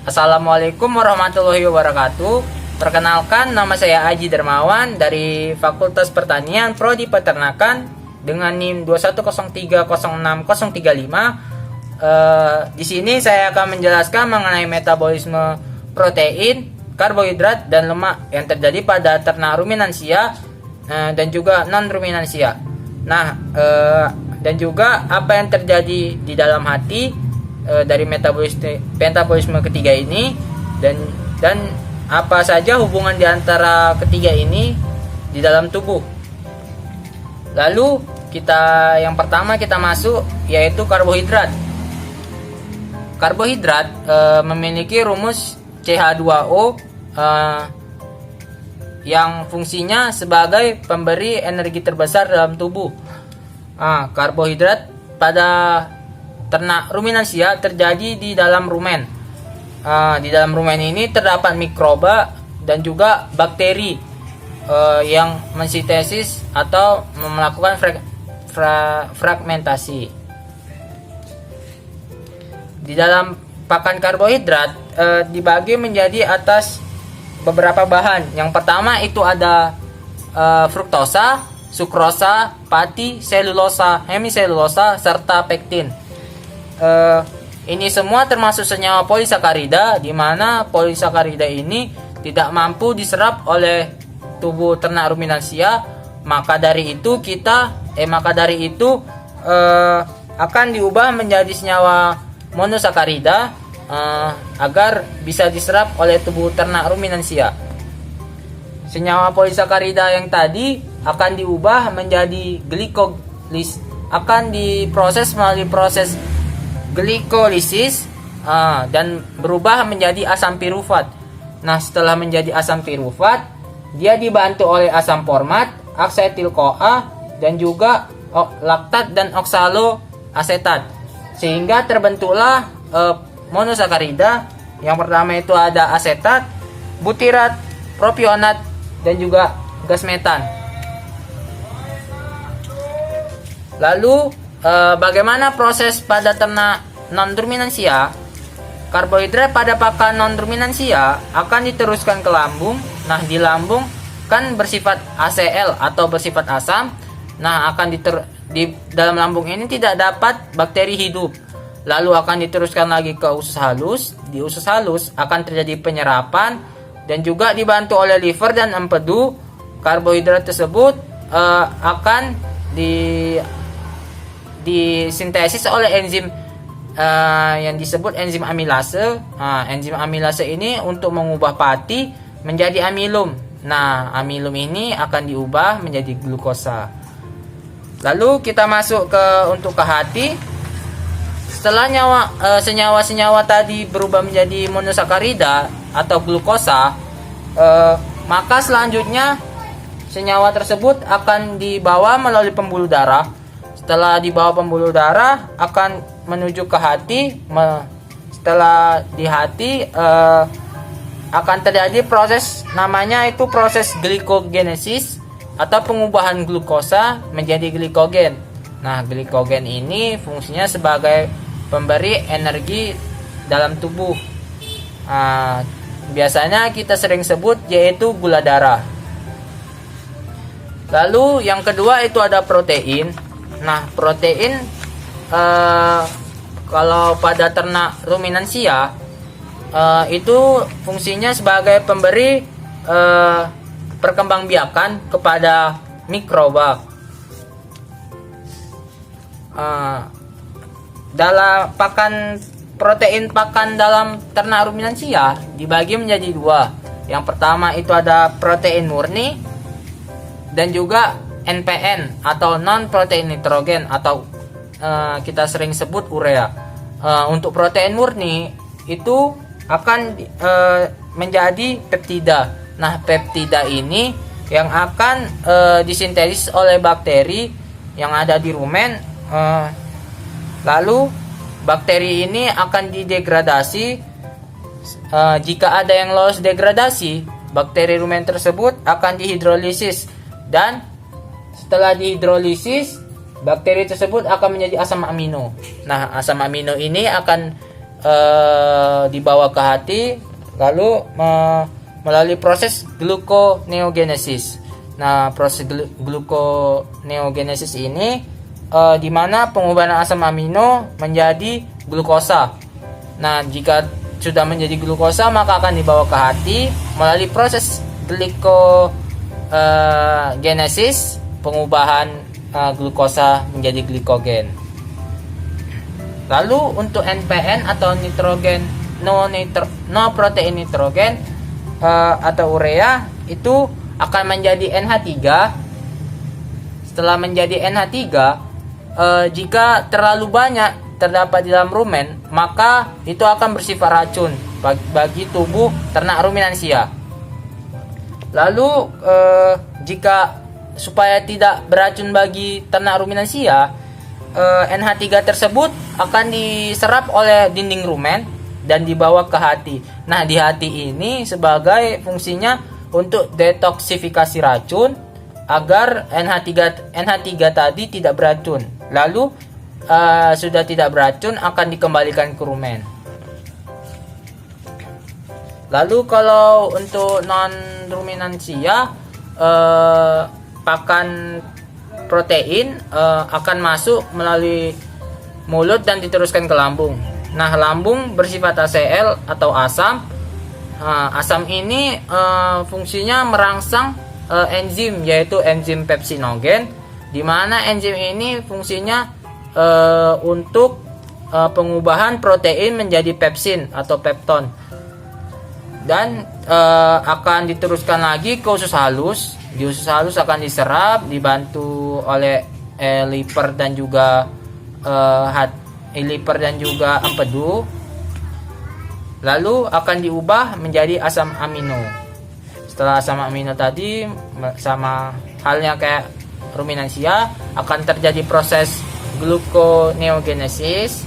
Assalamualaikum warahmatullahi wabarakatuh. Perkenalkan, nama saya Aji Dermawan dari Fakultas Pertanian Prodi Peternakan dengan NIM 210306035. Di sini saya akan menjelaskan mengenai metabolisme protein, karbohidrat, dan lemak yang terjadi pada ternak ruminansia dan juga non ruminansia. Dan juga apa yang terjadi di dalam hati dari metabolisme ketiga ini, dan apa saja hubungan di antara ketiga ini di dalam tubuh. Lalu yang pertama kita masuk yaitu karbohidrat. Karbohidrat memiliki rumus CH2O yang fungsinya sebagai pemberi energi terbesar dalam tubuh. Karbohidrat pada ternak ruminansia terjadi di dalam rumen. Di dalam rumen ini terdapat mikroba dan juga bakteri yang mensintesis atau melakukan fragmentasi. Di dalam pakan karbohidrat dibagi menjadi atas beberapa bahan. Yang pertama itu ada fruktosa, sukrosa, pati, selulosa, hemiselulosa, serta pektin. Ini semua termasuk senyawa polisakarida, di mana polisakarida ini tidak mampu diserap oleh tubuh ternak ruminansia. Maka dari itu akan diubah menjadi senyawa monosakarida agar bisa diserap oleh tubuh ternak ruminansia. Senyawa polisakarida yang tadi akan diubah menjadi akan diproses melalui proses glikolisis dan berubah menjadi asam pirufat. Setelah menjadi asam pirufat, dia dibantu oleh asam format, aksetil-CoA, dan juga laktat dan oksaloasetat, sehingga terbentuklah monosakarida. Yang pertama itu ada asetat, butirat, propionat, dan juga gas metan. Lalu bagaimana proses pada ternak non-ruminansia? Karbohidrat pada pakan non-ruminansia akan diteruskan ke lambung. Di lambung kan bersifat ACL atau bersifat asam. Di dalam lambung ini tidak dapat bakteri hidup. Lalu akan diteruskan lagi ke usus halus. Di usus halus akan terjadi penyerapan dan juga dibantu oleh liver dan empedu. Karbohidrat tersebut akan disintesis oleh enzim yang disebut enzim amilase. Enzim amilase ini untuk mengubah pati menjadi amilum. Amilum ini akan diubah menjadi glukosa. Lalu kita masuk ke hati. Setelah senyawa-senyawa tadi berubah menjadi monosakarida atau glukosa, maka selanjutnya senyawa tersebut akan dibawa melalui pembuluh darah. Setelah dibawa pembuluh darah akan menuju ke hati. Setelah di hati akan terjadi proses, namanya itu proses glikogenesis atau pengubahan glukosa menjadi glikogen. Glikogen ini fungsinya sebagai pemberi energi dalam tubuh. Biasanya kita sering sebut yaitu gula darah. Lalu yang kedua itu ada protein. Protein kalau pada ternak ruminansia itu fungsinya sebagai pemberi perkembangbiakan kepada mikroba. Dalam protein pakan dalam ternak ruminansia dibagi menjadi dua. Yang pertama itu ada protein murni dan juga NPN atau non protein nitrogen atau kita sering sebut urea. Untuk protein murni itu akan menjadi peptida. Peptida ini yang akan disintesis oleh bakteri yang ada di rumen. Lalu bakteri ini akan didegradasi. Jika ada yang lolos degradasi, bakteri rumen tersebut akan dihidrolisis, dan setelah dihidrolisis bakteri tersebut akan menjadi asam amino. Asam amino ini akan dibawa ke hati, lalu melalui proses gluconeogenesis. Nah, proses gluconeogenesis ini di mana pengubahan asam amino menjadi glukosa. Nah, jika sudah menjadi glukosa maka akan dibawa ke hati melalui proses glikogenesis, pengubahan glukosa menjadi glikogen. Lalu untuk NPN atau nitrogen no protein nitrogen atau urea itu akan menjadi NH3. Setelah menjadi NH3, jika terlalu banyak terdapat di dalam rumen, maka itu akan bersifat racun bagi tubuh ternak ruminansia. Lalu jika supaya tidak beracun bagi ternak ruminansia, NH3 tersebut akan diserap oleh dinding rumen dan dibawa ke hati. Nah, di hati ini sebagai fungsinya untuk detoksifikasi racun agar NH3 tadi tidak beracun. Lalu sudah tidak beracun akan dikembalikan ke rumen. Lalu kalau untuk non ruminansia, pakan protein akan masuk melalui mulut dan diteruskan ke lambung. Nah, lambung bersifat ACL atau asam. Asam ini fungsinya merangsang enzim, yaitu enzim pepsinogen, di mana enzim ini fungsinya untuk pengubahan protein menjadi pepsin atau pepton, dan akan diteruskan lagi ke usus halus. Di usus halus akan diserap dibantu oleh liver dan juga empedu. Lalu akan diubah menjadi asam amino. Setelah asam amino tadi, sama halnya kayak ruminansia, akan terjadi proses gluconeogenesis,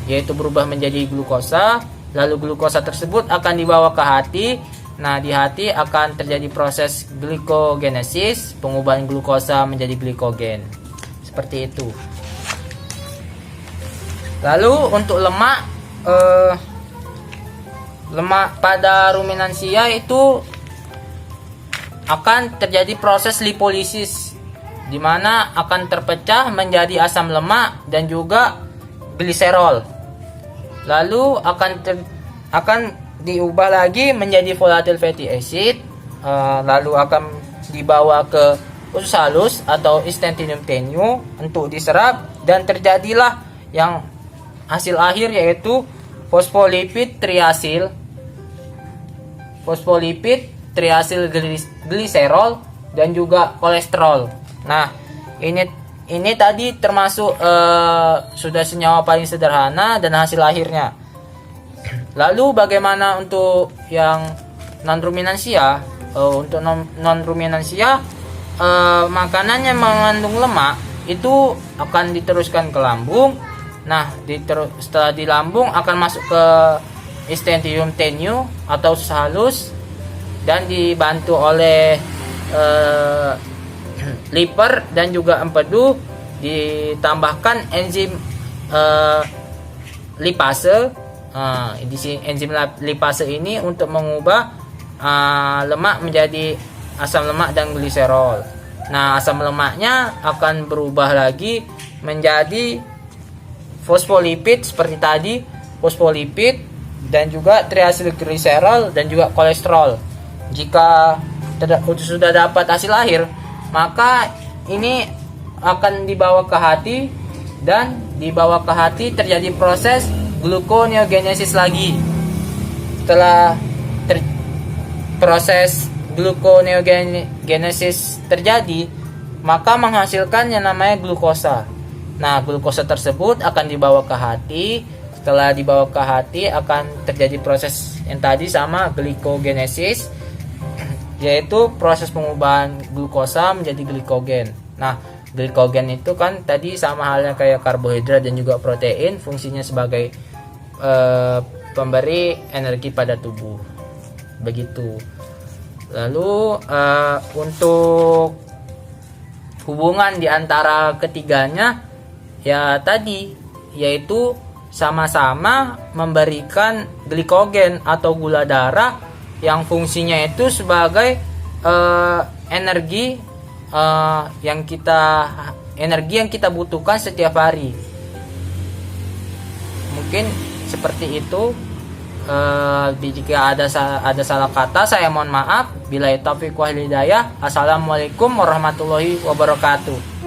yaitu berubah menjadi glukosa. Lalu glukosa tersebut akan dibawa ke hati. Nah, di hati akan terjadi proses glikogenesis, pengubahan glukosa menjadi glikogen. Seperti itu. Lalu untuk lemak, lemak pada ruminansia itu akan terjadi proses lipolisis, di mana akan terpecah menjadi asam lemak dan juga gliserol. Lalu akan diubah lagi menjadi volatile fatty acid, lalu akan dibawa ke usus halus atau intestinum tenue untuk diserap, dan terjadilah yang hasil akhir yaitu fosfolipid triasil gliserol dan juga kolesterol. Nah, ini tadi termasuk sudah senyawa paling sederhana dan hasil akhirnya. Lalu bagaimana untuk yang non ruminansia? Untuk non ruminansia, makanan yang mengandung lemak itu akan diteruskan ke lambung. Nah, setelah di lambung akan masuk ke intestinum tenue atau usus halus dan dibantu oleh liver dan juga empedu, ditambahkan enzim lipase. Enzim lipase ini untuk mengubah lemak menjadi asam lemak dan gliserol. Nah, asam lemaknya akan berubah lagi menjadi fosfolipid seperti tadi, fosfolipid dan juga triacylglycerol dan juga kolesterol. Jika sudah dapat hasil akhir, maka ini akan dibawa ke hati, dan dibawa ke hati terjadi proses gluconeogenesis lagi. Setelah proses gluconeogenesis terjadi, maka menghasilkan yang namanya glukosa. Nah, glukosa tersebut akan dibawa ke hati. Setelah dibawa ke hati akan terjadi proses yang tadi sama, glikogenesis, yaitu proses pengubahan glukosa menjadi glikogen. Nah, glikogen itu kan tadi sama halnya kayak karbohidrat dan juga protein, fungsinya sebagai pemberi energi pada tubuh. Begitu. Lalu untuk hubungan di antara ketiganya ya tadi, yaitu sama-sama memberikan glikogen atau gula darah yang fungsinya itu sebagai energi yang kita butuhkan setiap hari. Mungkin seperti itu. Jika ada salah kata, saya mohon maaf. Billahi taufiq wal hidayah. Assalamualaikum warahmatullahi wabarakatuh.